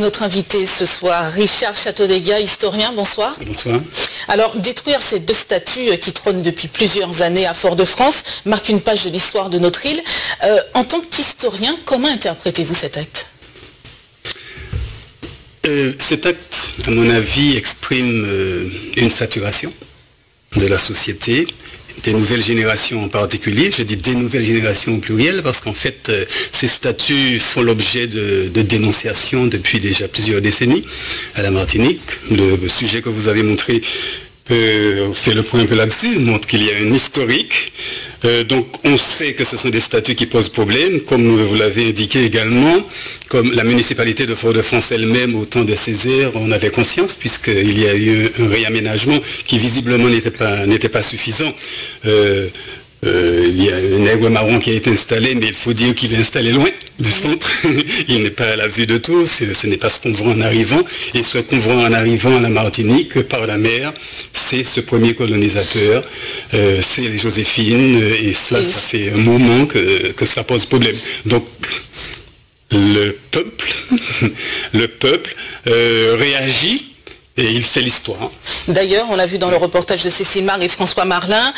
Notre invité ce soir, Richard Chateau-Degas, historien, bonsoir. Bonsoir. Alors, détruire ces deux statues qui trônent depuis plusieurs années à Fort-de-France marque une page de l'histoire de notre île. En tant qu'historien, comment interprétez-vous cet acte? Cet acte, à mon avis, exprime une saturation de la société, des nouvelles générations en particulier. Je dis des nouvelles générations au pluriel parce qu'en fait, ces statuts font l'objet de dénonciations depuis déjà plusieurs décennies à la Martinique. Le sujet que vous avez montré fait le point un peu là-dessus, montre qu'il y a un historique. Donc on sait que ce sont des statuts qui posent problème, comme vous l'avez indiqué également, comme la municipalité de Fort-de-France elle-même au temps de Césaire, on avait conscience, puisqu'il y a eu un réaménagement qui visiblement n'était pas suffisant. Il y a un aigle marron qui a été installé, mais il faut dire qu'il est installé loin du centre. Il n'est pas à la vue de tous, ce n'est pas ce qu'on voit en arrivant. Et ce qu'on voit en arrivant à la Martinique par la mer, c'est ce premier colonisateur, c'est les Joséphine, et cela, ça fait un moment que ça pose problème. Donc, le peuple réagit. Et il fait l'histoire. D'ailleurs, on l'a vu dans le reportage de Cécile Marc et François Marlin,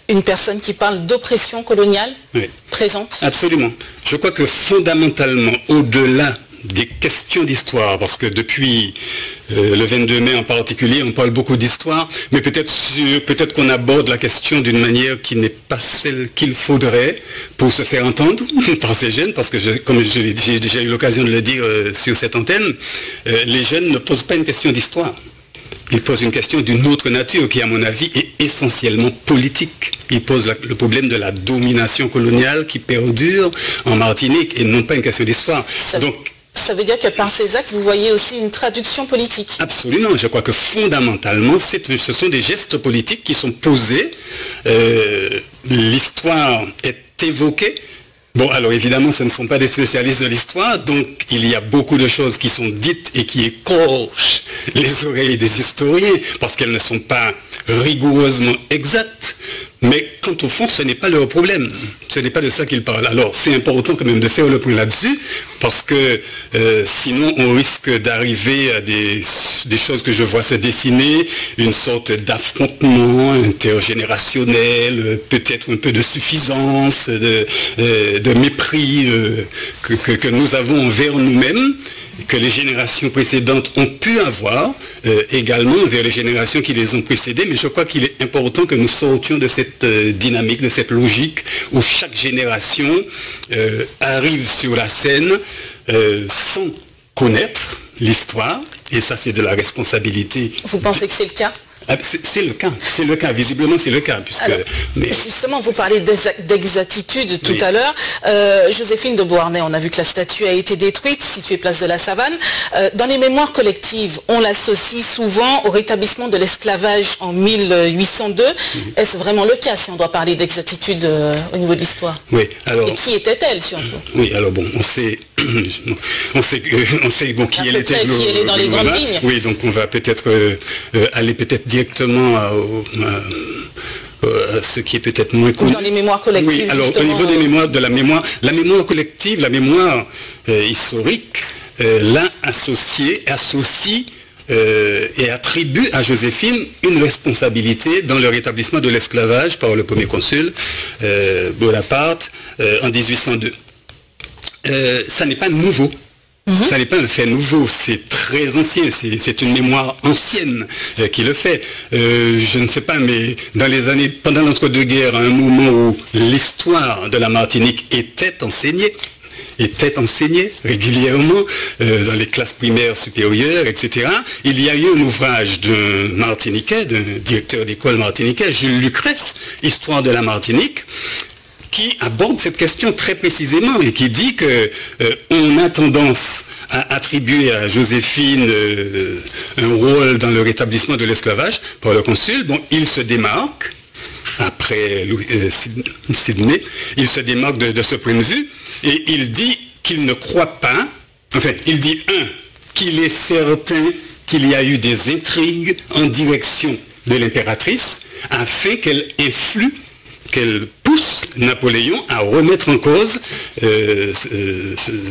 une personne qui parle d'oppression coloniale présente. Absolument. Je crois que fondamentalement, au-delà des questions d'histoire, parce que depuis le 22 mai en particulier, on parle beaucoup d'histoire, mais peut-être qu'on aborde la question d'une manière qui n'est pas celle qu'il faudrait pour se faire entendre par ces jeunes, parce que comme j'ai déjà eu l'occasion de le dire sur cette antenne, les jeunes ne posent pas une question d'histoire. Ils posent une question d'une autre nature qui, à mon avis, est essentiellement politique. Ils posent le problème de la domination coloniale qui perdure en Martinique et non pas une question d'histoire. Ça veut dire que par ces actes, vous voyez aussi une traduction politique. Absolument. Je crois que fondamentalement, ce sont des gestes politiques qui sont posés. L'histoire est évoquée. Bon, alors évidemment, ce ne sont pas des spécialistes de l'histoire, donc il y a beaucoup de choses qui sont dites et qui écorchent les oreilles des historiens, parce qu'elles ne sont pas rigoureusement exactes. Mais quant au fond, ce n'est pas leur problème. Ce n'est pas de ça qu'ils parlent. Alors, c'est important quand même de faire le point là-dessus, parce que sinon, on risque d'arriver à des choses que je vois se dessiner, une sorte d'affrontement intergénérationnel, peut-être un peu de suffisance, de mépris que nous avons envers nous-mêmes, que les générations précédentes ont pu avoir, également vers les générations qui les ont précédées, mais je crois qu'il est important que nous sortions de cette dynamique, de cette logique où chaque génération arrive sur la scène sans connaître l'histoire, et ça c'est de la responsabilité. Vous pensez que c'est le cas ? C'est le cas, visiblement c'est le cas. Puisque, alors, justement, vous parlez d'exactitude tout à l'heure. Joséphine de Beauharnais, on a vu que la statue a été détruite, située place de la Savane. Dans les mémoires collectives, on l'associe souvent au rétablissement de l'esclavage en 1802. Est-ce vraiment le cas si on doit parler d'exactitude au niveau de l'histoire? Oui, alors... Et qui était-elle surtout? Oui, alors bon, on sait bon, qui elle était. Qui elle est dans les grandes lignes. Oui, donc on va peut-être aller directement à ce qui est peut-être moins connu. Ou dans les mémoires collectives. Oui, alors justement, au niveau des mémoires, la mémoire collective, la mémoire historique, l'a associe et attribue à Joséphine une responsabilité dans le rétablissement de l'esclavage par le premier consul Bonaparte en 1802. Ça n'est pas nouveau. Ça n'est pas un fait nouveau, c'est très ancien, c'est une mémoire ancienne qui le fait. Je ne sais pas, mais dans les années, pendant l'entre-deux-guerres, à un moment où l'histoire de la Martinique était enseignée régulièrement dans les classes primaires supérieures, etc. Il y a eu un ouvrage d'un Martiniquais, d'un directeur d'école martiniquais, Jules Lucrèce, Histoire de la Martinique, qui aborde cette question très précisément et qui dit qu'on a tendance à attribuer à Joséphine un rôle dans le rétablissement de l'esclavage par le consul. Bon, il se démarque, après Sidney, il se démarque de ce point de vue et il dit qu'il ne croit pas, enfin, il dit qu'il est certain qu'il y a eu des intrigues en direction de l'impératrice afin qu'elle influe, qu'elle pousse Napoléon à remettre en cause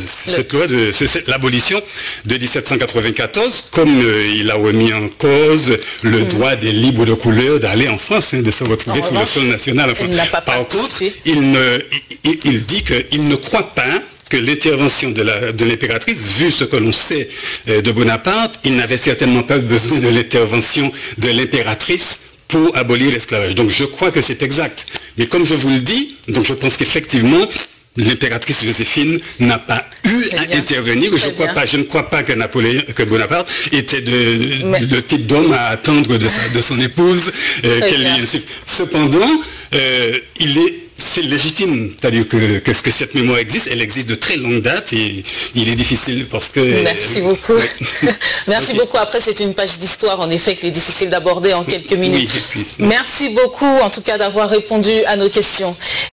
cette loi de l'abolition de 1794, comme il a remis en cause le droit des libres de couleur d'aller en France, de se retrouver sur le sol national. Par contre, il dit qu'il ne croit pas que l'intervention de l'impératrice, vu ce que l'on sait de Bonaparte, il n'avait certainement pas besoin de l'intervention de l'impératrice pour abolir l'esclavage. Donc je crois que c'est exact. Mais comme je vous le dis, donc je pense qu'effectivement, l'impératrice Joséphine n'a pas eu à intervenir. Je ne crois pas que Bonaparte était le type d'homme à attendre de son épouse qu'elle lui insiste. Cependant, c'est légitime, c'est-à-dire que cette mémoire existe, elle existe de très longue date et il est difficile parce que... Merci beaucoup. Merci beaucoup. Après, c'est une page d'histoire, en effet, qu'il est difficile d'aborder en quelques minutes. Merci beaucoup, en tout cas, d'avoir répondu à nos questions.